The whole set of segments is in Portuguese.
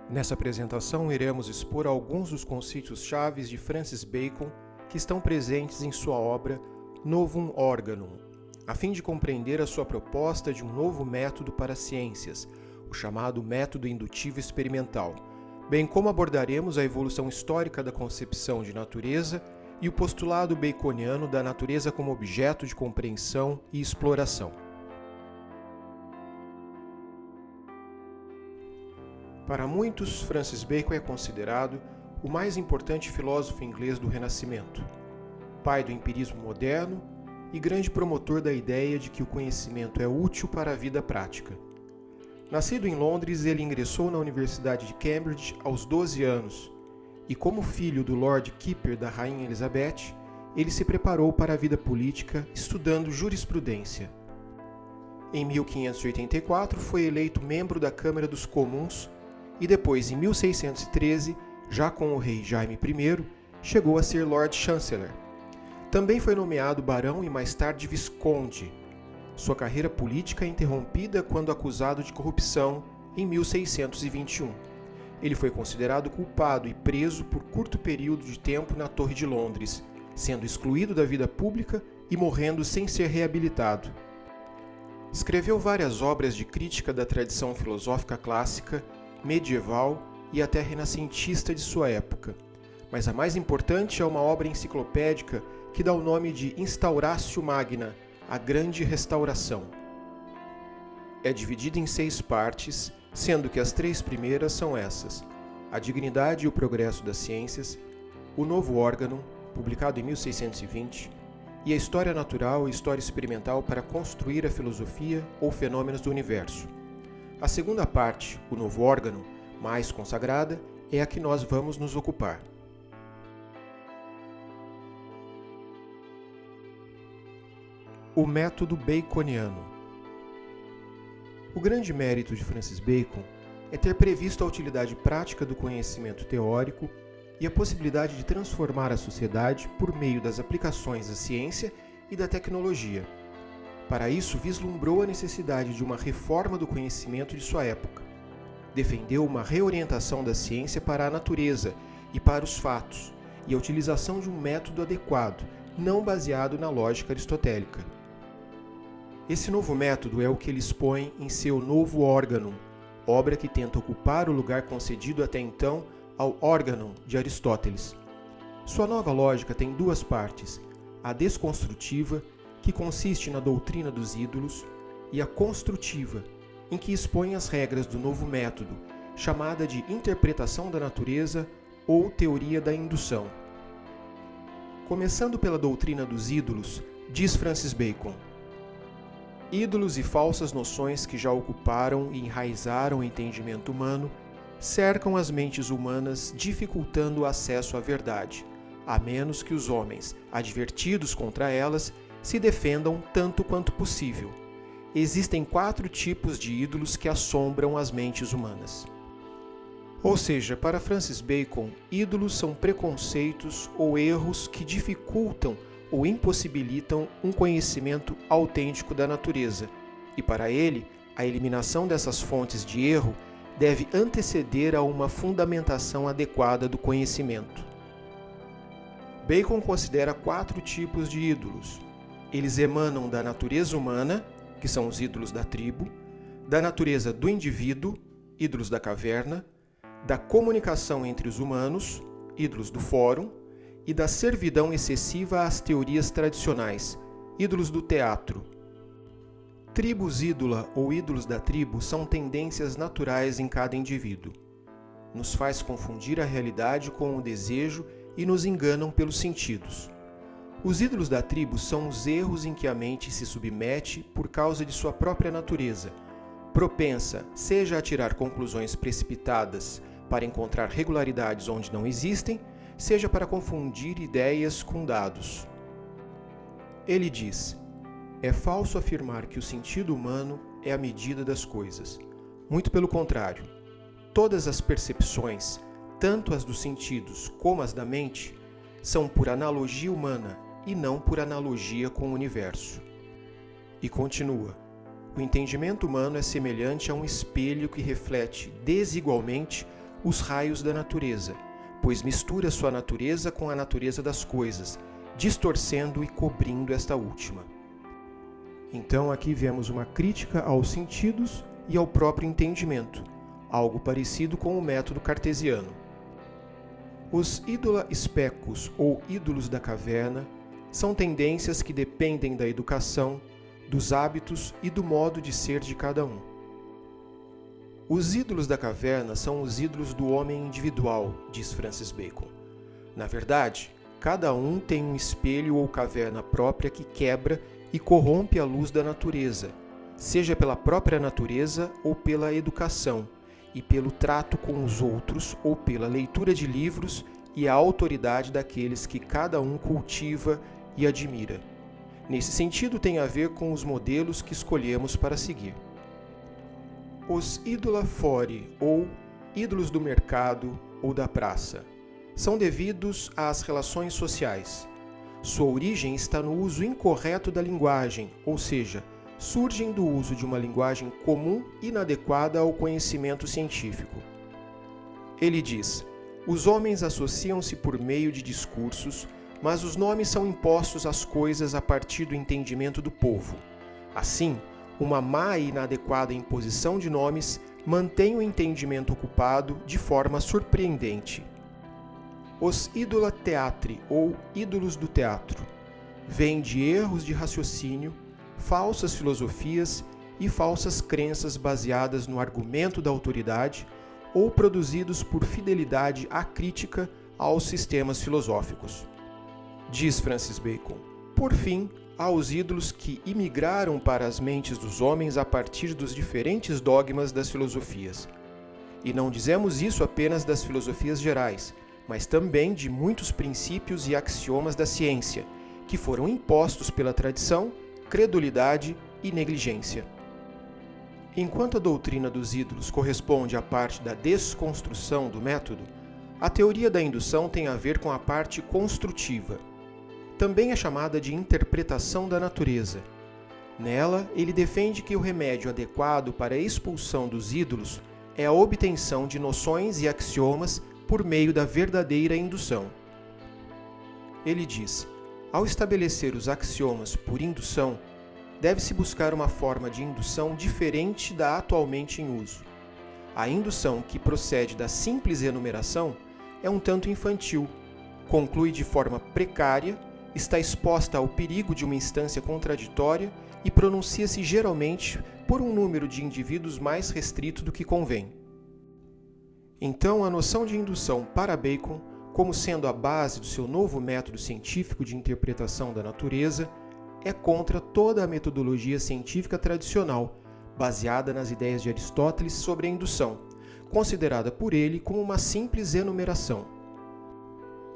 Nessa apresentação, iremos expor alguns dos conceitos chaves de Francis Bacon que estão presentes em sua obra Novum Organum, a fim de compreender a sua proposta de um novo método para as ciências, o chamado método indutivo experimental, bem como abordaremos a evolução histórica da concepção de natureza e o postulado baconiano da natureza como objeto de compreensão e exploração. Para muitos, Francis Bacon é considerado o mais importante filósofo inglês do Renascimento, pai do empirismo moderno e grande promotor da ideia de que o conhecimento é útil para a vida prática. Nascido em Londres, ele ingressou na Universidade de Cambridge aos 12 anos e, como filho do Lord Keeper da Rainha Elizabeth, ele se preparou para a vida política estudando jurisprudência. Em 1584, foi eleito membro da Câmara dos Comuns e depois, em 1613, já com o rei Jaime I, chegou a ser Lord Chancellor. Também foi nomeado barão e mais tarde visconde. Sua carreira política é interrompida quando acusado de corrupção em 1621. Ele foi considerado culpado e preso por curto período de tempo na Torre de Londres, sendo excluído da vida pública e morrendo sem ser reabilitado. Escreveu várias obras de crítica da tradição filosófica clássica, medieval e até renascentista de sua época, mas a mais importante é uma obra enciclopédica que dá o nome de Instauratio Magna, a Grande Restauração. É dividida em 6 partes, sendo que as 3 primeiras são essas: A Dignidade e o Progresso das Ciências, O Novo Organum, publicado em 1620, e a História Natural e História Experimental para construir a filosofia ou fenômenos do universo. A segunda parte, O Novo Organum, mais consagrada, é a que nós vamos nos ocupar. O método baconiano. O grande mérito de Francis Bacon é ter previsto a utilidade prática do conhecimento teórico e a possibilidade de transformar a sociedade por meio das aplicações da ciência e da tecnologia. Para isso, vislumbrou a necessidade de uma reforma do conhecimento de sua época. Defendeu uma reorientação da ciência para a natureza e para os fatos, e a utilização de um método adequado, não baseado na lógica aristotélica. Esse novo método é o que ele expõe em seu Novo Organum, obra que tenta ocupar o lugar concedido até então ao Organum de Aristóteles. Sua nova lógica tem 2 partes: a desconstrutiva, que consiste na doutrina dos ídolos, e a construtiva, em que expõe as regras do novo método, chamada de interpretação da natureza ou teoria da indução. Começando pela doutrina dos ídolos, diz Francis Bacon: ídolos e falsas noções que já ocuparam e enraizaram o entendimento humano cercam as mentes humanas, dificultando o acesso à verdade, a menos que os homens, advertidos contra elas, se defendam tanto quanto possível. Existem 4 tipos de ídolos que assombram as mentes humanas. Ou seja, para Francis Bacon, ídolos são preconceitos ou erros que dificultam ou impossibilitam um conhecimento autêntico da natureza, e para ele, a eliminação dessas fontes de erro deve anteceder a uma fundamentação adequada do conhecimento. Bacon considera 4 tipos de ídolos. Eles emanam da natureza humana, que são os ídolos da tribo, da natureza do indivíduo, ídolos da caverna, da comunicação entre os humanos, ídolos do fórum, e da servidão excessiva às teorias tradicionais, ídolos do teatro. Tribos ídola ou ídolos da tribo são tendências naturais em cada indivíduo. Nos faz confundir a realidade com o desejo e nos enganam pelos sentidos. Os ídolos da tribo são os erros em que a mente se submete por causa de sua própria natureza, propensa seja a tirar conclusões precipitadas para encontrar regularidades onde não existem, seja para confundir ideias com dados. Ele diz: é falso afirmar que o sentido humano é a medida das coisas. Muito pelo contrário, todas as percepções, tanto as dos sentidos como as da mente, são por analogia humana e não por analogia com o universo. E continua: o entendimento humano é semelhante a um espelho que reflete desigualmente os raios da natureza, pois mistura sua natureza com a natureza das coisas, distorcendo e cobrindo esta última. Então aqui vemos uma crítica aos sentidos e ao próprio entendimento, algo parecido com o método cartesiano. Os ídola specus, ou ídolos da caverna, são tendências que dependem da educação, dos hábitos e do modo de ser de cada um. Os ídolos da caverna são os ídolos do homem individual, diz Francis Bacon. Na verdade, cada um tem um espelho ou caverna própria que quebra e corrompe a luz da natureza, seja pela própria natureza ou pela educação, e pelo trato com os outros ou pela leitura de livros e a autoridade daqueles que cada um cultiva e admira. Nesse sentido, tem a ver com os modelos que escolhemos para seguir. Os ídola fori, ou ídolos do mercado ou da praça, são devidos às relações sociais. Sua origem está no uso incorreto da linguagem, ou seja, surgem do uso de uma linguagem comum inadequada ao conhecimento científico. Ele diz: os homens associam-se por meio de discursos, mas os nomes são impostos às coisas a partir do entendimento do povo. Assim, uma má e inadequada imposição de nomes mantém o entendimento ocupado de forma surpreendente. Os ídola teatri, ou ídolos do teatro, vêm de erros de raciocínio, falsas filosofias e falsas crenças baseadas no argumento da autoridade ou produzidos por fidelidade acrítica aos sistemas filosóficos. Diz Francis Bacon: por fim, há os ídolos que imigraram para as mentes dos homens a partir dos diferentes dogmas das filosofias. E não dizemos isso apenas das filosofias gerais, mas também de muitos princípios e axiomas da ciência, que foram impostos pela tradição, credulidade e negligência. Enquanto a doutrina dos ídolos corresponde à parte da desconstrução do método, a teoria da indução tem a ver com a parte construtiva. Também é chamada de interpretação da natureza. Nela, ele defende que o remédio adequado para a expulsão dos ídolos é a obtenção de noções e axiomas por meio da verdadeira indução. Ele diz: ao estabelecer os axiomas por indução, deve-se buscar uma forma de indução diferente da atualmente em uso. A indução que procede da simples enumeração é um tanto infantil, conclui de forma precária, está exposta ao perigo de uma instância contraditória e pronuncia-se geralmente por um número de indivíduos mais restrito do que convém. Então, a noção de indução para Bacon, como sendo a base do seu novo método científico de interpretação da natureza, é contra toda a metodologia científica tradicional, baseada nas ideias de Aristóteles sobre a indução, considerada por ele como uma simples enumeração.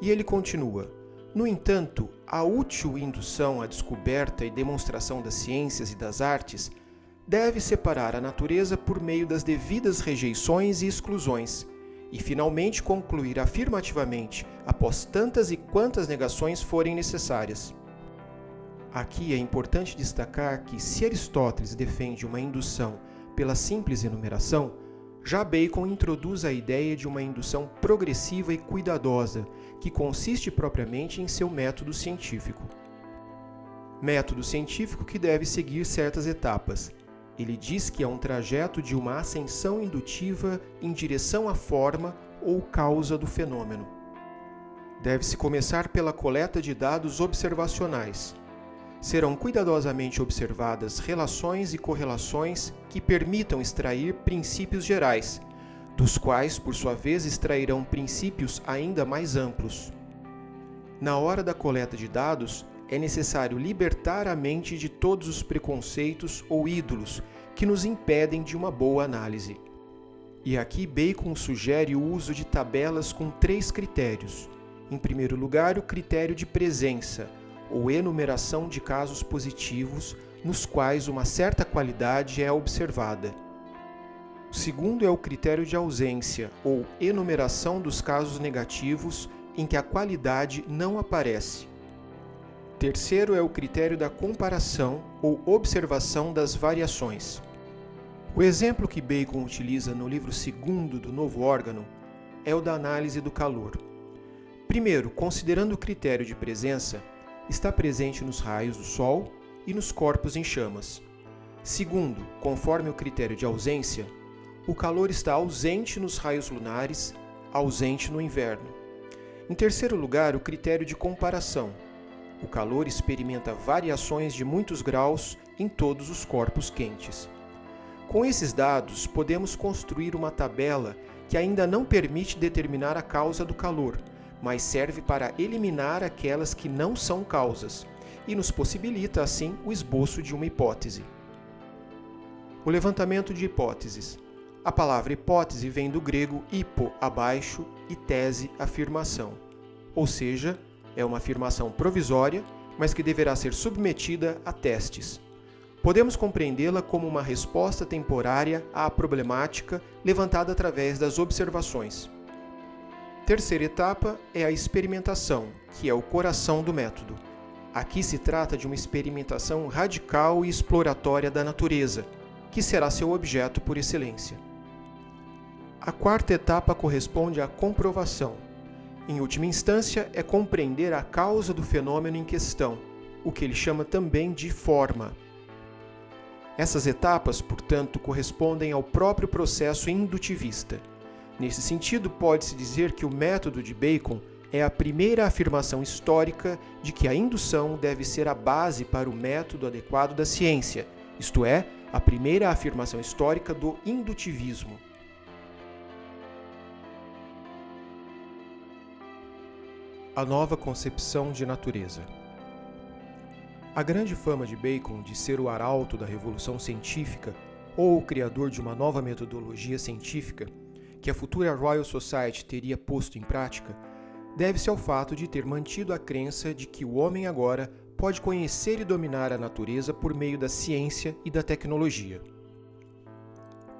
E ele continua: no entanto, a útil indução à descoberta e demonstração das ciências e das artes deve separar a natureza por meio das devidas rejeições e exclusões, e finalmente concluir afirmativamente após tantas e quantas negações forem necessárias. Aqui é importante destacar que, se Aristóteles defende uma indução pela simples enumeração, já Bacon introduz a ideia de uma indução progressiva e cuidadosa, que consiste propriamente em seu método científico. Método científico que deve seguir certas etapas. Ele diz que é um trajeto de uma ascensão indutiva em direção à forma ou causa do fenômeno. Deve-se começar pela coleta de dados observacionais. Serão cuidadosamente observadas relações e correlações que permitam extrair princípios gerais, dos quais, por sua vez, extrairão princípios ainda mais amplos. Na hora da coleta de dados, é necessário libertar a mente de todos os preconceitos ou ídolos que nos impedem de uma boa análise. E aqui Bacon sugere o uso de tabelas com 3 critérios. Em primeiro lugar, o critério de presença, ou enumeração de casos positivos nos quais uma certa qualidade é observada. O segundo é o critério de ausência, ou enumeração dos casos negativos em que a qualidade não aparece. Terceiro é o critério da comparação ou observação das variações. O exemplo que Bacon utiliza no livro 2º do Novo Órgano é o da análise do calor. Primeiro, considerando o critério de presença, está presente nos raios do Sol e nos corpos em chamas. Segundo, conforme o critério de ausência, o calor está ausente nos raios lunares, ausente no inverno. Em terceiro lugar, o critério de comparação. O calor experimenta variações de muitos graus em todos os corpos quentes. Com esses dados, podemos construir uma tabela que ainda não permite determinar a causa do calor, mas serve para eliminar aquelas que não são causas e nos possibilita, assim, o esboço de uma hipótese. O levantamento de hipóteses. A palavra hipótese vem do grego hipo, abaixo, e tese, afirmação. Ou seja, é uma afirmação provisória, mas que deverá ser submetida a testes. Podemos compreendê-la como uma resposta temporária à problemática levantada através das observações. Terceira etapa é a experimentação, que é o coração do método. Aqui se trata de uma experimentação radical e exploratória da natureza, que será seu objeto por excelência. A quarta etapa corresponde à comprovação. Em última instância, é compreender a causa do fenômeno em questão, o que ele chama também de forma. Essas etapas, portanto, correspondem ao próprio processo indutivista. Nesse sentido, pode-se dizer que o método de Bacon é a primeira afirmação histórica de que a indução deve ser a base para o método adequado da ciência, isto é, a primeira afirmação histórica do indutivismo. A nova concepção de natureza. A grande fama de Bacon de ser o arauto da revolução científica ou o criador de uma nova metodologia científica que a futura Royal Society teria posto em prática, deve-se ao fato de ter mantido a crença de que o homem agora pode conhecer e dominar a natureza por meio da ciência e da tecnologia.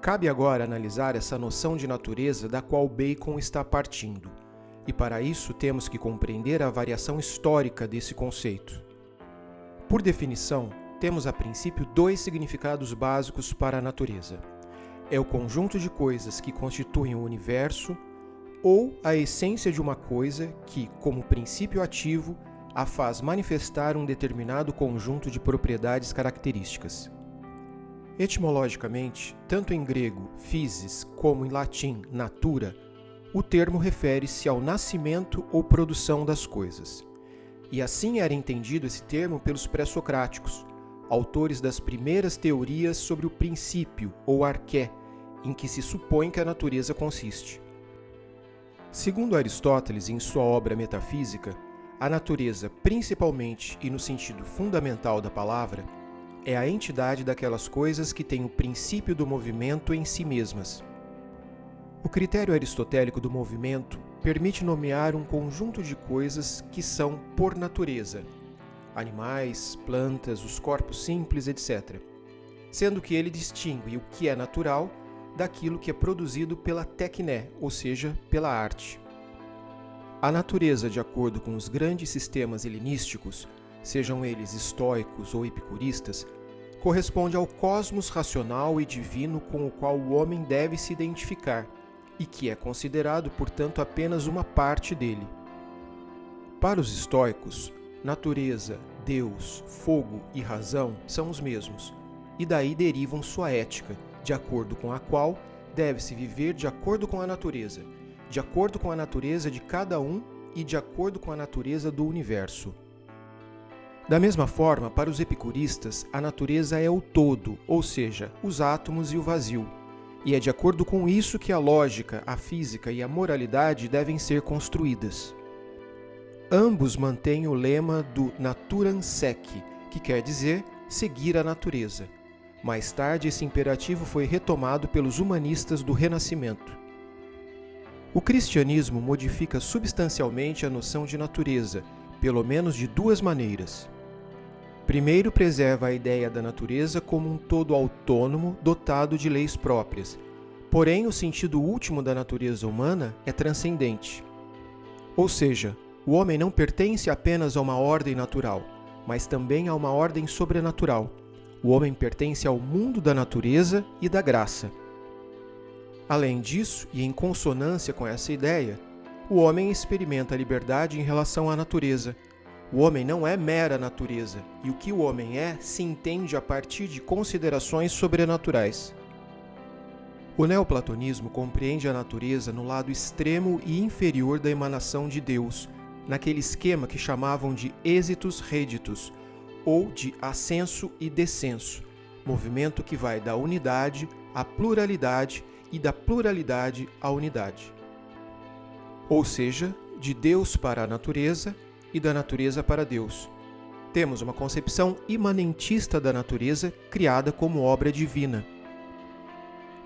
Cabe agora analisar essa noção de natureza da qual Bacon está partindo, e para isso temos que compreender a variação histórica desse conceito. Por definição, temos a princípio dois significados básicos para a natureza. É o conjunto de coisas que constituem o universo ou a essência de uma coisa que, como princípio ativo, a faz manifestar um determinado conjunto de propriedades características. Etimologicamente, tanto em grego, physis, como em latim, natura, o termo refere-se ao nascimento ou produção das coisas. E assim era entendido esse termo pelos pré-socráticos, autores das primeiras teorias sobre o princípio ou arqué, em que se supõe que a natureza consiste. Segundo Aristóteles, em sua obra Metafísica, a natureza, principalmente e no sentido fundamental da palavra, é a entidade daquelas coisas que têm o princípio do movimento em si mesmas. O critério aristotélico do movimento permite nomear um conjunto de coisas que são por natureza, animais, plantas, os corpos simples, etc., sendo que ele distingue o que é natural daquilo que é produzido pela tecné, ou seja, pela arte. A natureza, de acordo com os grandes sistemas helenísticos, sejam eles estoicos ou epicuristas, corresponde ao cosmos racional e divino com o qual o homem deve se identificar, e que é considerado, portanto, apenas uma parte dele. Para os estoicos, natureza, Deus, fogo e razão são os mesmos, e daí derivam sua ética, de acordo com a qual deve-se viver de acordo com a natureza de cada um e de acordo com a natureza do universo. Da mesma forma, para os epicuristas, a natureza é o todo, ou seja, os átomos e o vazio, e é de acordo com isso que a lógica, a física e a moralidade devem ser construídas. Ambos mantêm o lema do naturam sec, que quer dizer seguir a natureza. Mais tarde, esse imperativo foi retomado pelos humanistas do Renascimento. O cristianismo modifica substancialmente a noção de natureza, pelo menos de duas maneiras. Primeiro, preserva a ideia da natureza como um todo autônomo, dotado de leis próprias. Porém, o sentido último da natureza humana é transcendente. Ou seja, o homem não pertence apenas a uma ordem natural, mas também a uma ordem sobrenatural. O homem pertence ao mundo da natureza e da graça. Além disso, e em consonância com essa ideia, o homem experimenta a liberdade em relação à natureza. O homem não é mera natureza, e o que o homem é se entende a partir de considerações sobrenaturais. O neoplatonismo compreende a natureza no lado extremo e inferior da emanação de Deus, naquele esquema que chamavam de êxitus reditus, ou de ascenso e descenso, movimento que vai da unidade à pluralidade e da pluralidade à unidade. Ou seja, de Deus para a natureza e da natureza para Deus. Temos uma concepção imanentista da natureza criada como obra divina.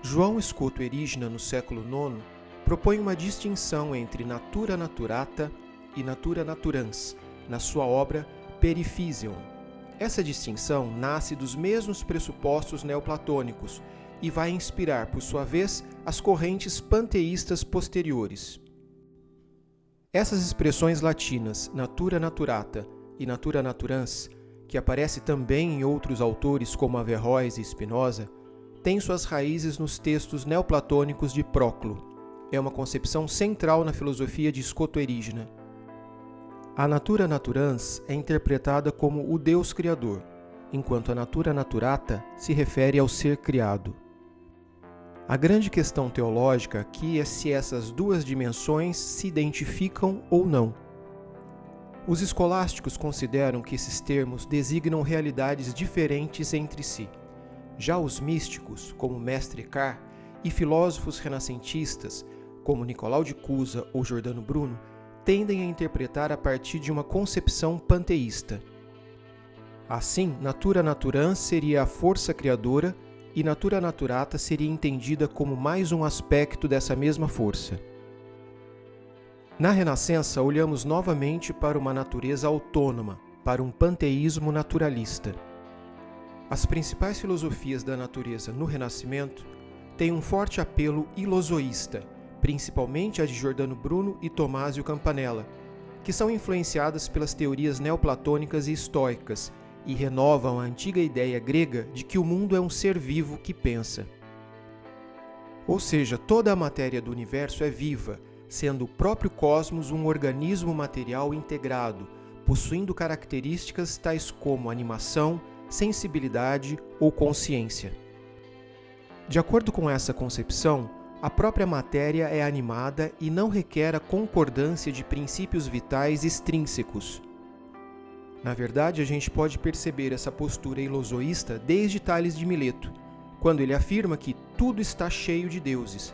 João Scoto Erigena, no século IX, propõe uma distinção entre natura naturata e natura naturans, na sua obra Periphyseon. Essa distinção nasce dos mesmos pressupostos neoplatônicos e vai inspirar, por sua vez, as correntes panteístas posteriores. Essas expressões latinas, natura naturata e natura naturans, que aparece também em outros autores como Averroes e Spinoza, têm suas raízes nos textos neoplatônicos de Próclo. É uma concepção central na filosofia de Scoto Erigena. A natura naturans é interpretada como o Deus Criador, enquanto a natura naturata se refere ao ser criado. A grande questão teológica aqui é se essas duas dimensões se identificam ou não. Os escolásticos consideram que esses termos designam realidades diferentes entre si. Já os místicos, como Mestre Eckhart, e filósofos renascentistas, como Nicolau de Cusa ou Giordano Bruno, tendem a interpretar a partir de uma concepção panteísta. Assim, natura naturans seria a força criadora e natura naturata seria entendida como mais um aspecto dessa mesma força. Na Renascença, olhamos novamente para uma natureza autônoma, para um panteísmo naturalista. As principais filosofias da natureza no Renascimento têm um forte apelo ilozoísta, principalmente a de Giordano Bruno e Tomásio Campanella, que são influenciadas pelas teorias neoplatônicas e estoicas e renovam a antiga ideia grega de que o mundo é um ser vivo que pensa. Ou seja, toda a matéria do universo é viva, sendo o próprio cosmos um organismo material integrado, possuindo características tais como animação, sensibilidade ou consciência. De acordo com essa concepção, a própria matéria é animada e não requer a concordância de princípios vitais extrínsecos. Na verdade, a gente pode perceber essa postura ilozoísta desde Tales de Mileto, quando ele afirma que tudo está cheio de deuses,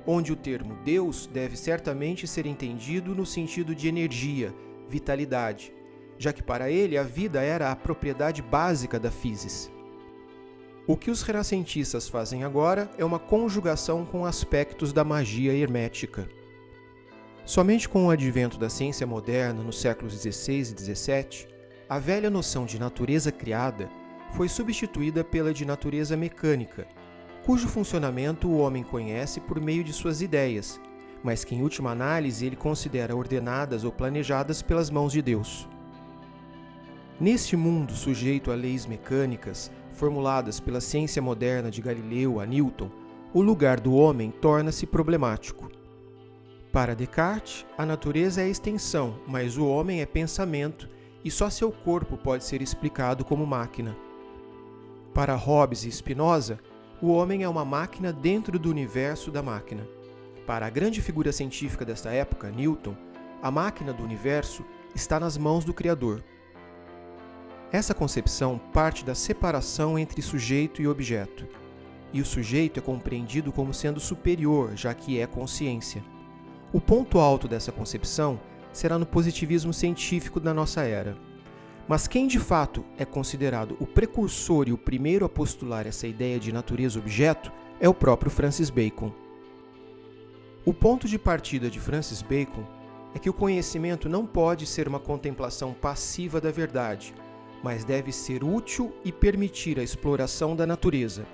onde o termo Deus deve certamente ser entendido no sentido de energia, vitalidade, já que para ele a vida era a propriedade básica da physis. O que os renascentistas fazem agora é uma conjugação com aspectos da magia hermética. Somente com o advento da ciência moderna nos séculos XVI e XVII, a velha noção de natureza criada foi substituída pela de natureza mecânica, cujo funcionamento o homem conhece por meio de suas ideias, mas que em última análise ele considera ordenadas ou planejadas pelas mãos de Deus. Neste mundo sujeito a leis mecânicas, formuladas pela ciência moderna de Galileu a Newton, o lugar do homem torna-se problemático. Para Descartes, a natureza é extensão, mas o homem é pensamento e só seu corpo pode ser explicado como máquina. Para Hobbes e Spinoza, o homem é uma máquina dentro do universo da máquina. Para a grande figura científica desta época, Newton, a máquina do universo está nas mãos do Criador. Essa concepção parte da separação entre sujeito e objeto, e o sujeito é compreendido como sendo superior, já que é consciência. O ponto alto dessa concepção será no positivismo científico da nossa era. Mas quem de fato é considerado o precursor e o primeiro a postular essa ideia de natureza-objeto é o próprio Francis Bacon. O ponto de partida de Francis Bacon é que o conhecimento não pode ser uma contemplação passiva da verdade, mas deve ser útil e permitir a exploração da natureza.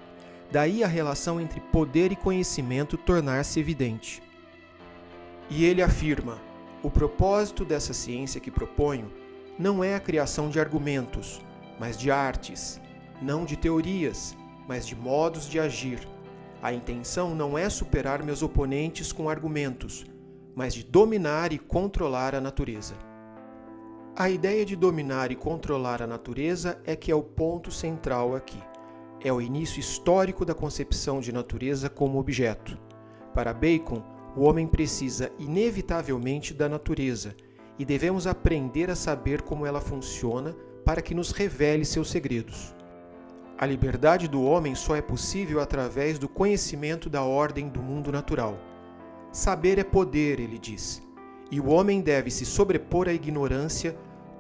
Daí a relação entre poder e conhecimento tornar-se evidente. E ele afirma: o propósito dessa ciência que proponho não é a criação de argumentos, mas de artes, não de teorias, mas de modos de agir. A intenção não é superar meus oponentes com argumentos, mas de dominar e controlar a natureza. A ideia de dominar e controlar a natureza é que é o ponto central aqui. É o início histórico da concepção de natureza como objeto. Para Bacon, o homem precisa inevitavelmente da natureza e devemos aprender a saber como ela funciona para que nos revele seus segredos. A liberdade do homem só é possível através do conhecimento da ordem do mundo natural. Saber é poder, ele diz, e o homem deve se sobrepor à ignorância,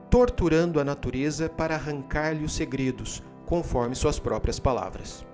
torturando a natureza para arrancar-lhe os segredos, conforme suas próprias palavras.